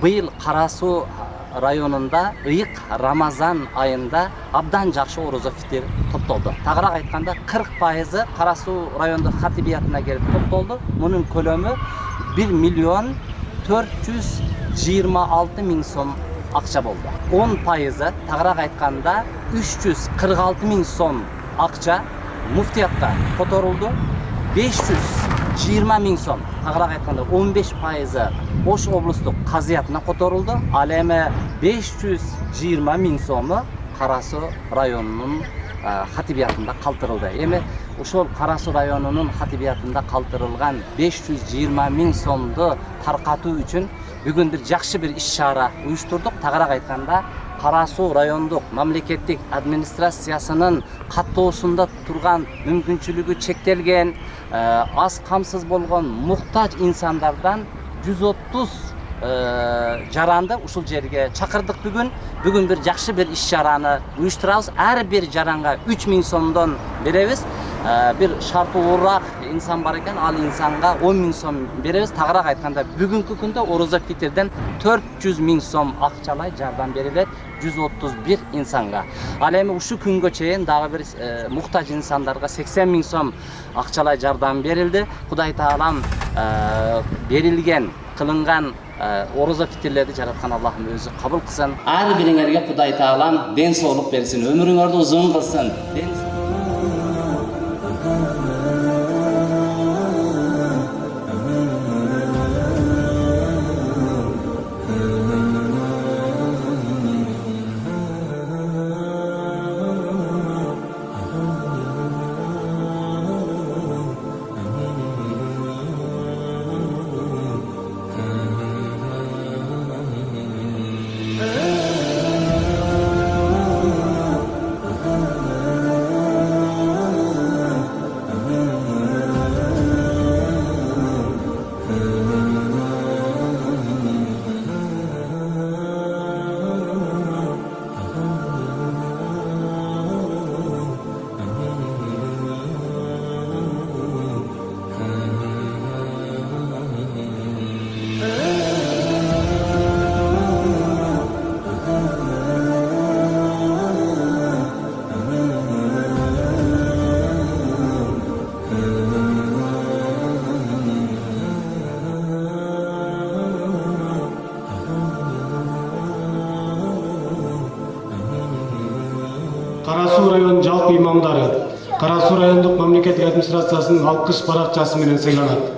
быйыл Кара Суу районунда ыйык Рамазан айында абдан жакшы орозо фитир топтолду. Тагыраак айтканда 40% Кара Суу райондук хатибиятына келип топтолду. Мунун көлөмү 1 миллион 426 миң сом акча болду. 10% тагыраак айтканда 346 миң сом акча муфтиятка которулду. 520 миң сом, тагыраак айтканда 15% Ош облустук казыятына которулду. Ал эми 520 миң сому Кара Суу районунун хатибиятында калтырылды. Эми ошол Кара Суу районунун хатибиятында калтырылган 520 миң сомду таркатуу үчүн бүгүн бир жакшы бир иш-чара уюштурдук. Тагыраак айтканда Кара Суу райондук мамлекеттик администрациясынын каттоосунда турган мүмкүнчүлүгү чектелген, аз камсыз болгон муктаж инсандардан 130 жаранды ушул жерге чакырдык бүгүн. Бүгүн бир жакшы бир иш-чараны уюштурабыз. Ар бир жаранга 3 миң сомдон беребиз. Бир шарты оорураак инсан бар экен, ал инсанга 10 миң сом беребиз. Тагыраак айтканда бүгүнкү күндө орозо фитирден 400 миң сом акчалай жардам берилет 131 инсанга. Ал эми ушул күнгө чейин дагы бир муктаж инсандарга 80 миң сом акчалай жардам берилди. Кудай таалам берилген, кылынган орозо фитирлерди жараткан Аллахым өзү кабыл кылсын. Ар бириңерге Кудай таалам ден соолук берсин, өмүрүңөрдү узун кылсын. Кара Суу районунун жалпы имамдары Кара Суу райондук мамлекеттик администрациясынын алкыш баракчасы менен сыйланат.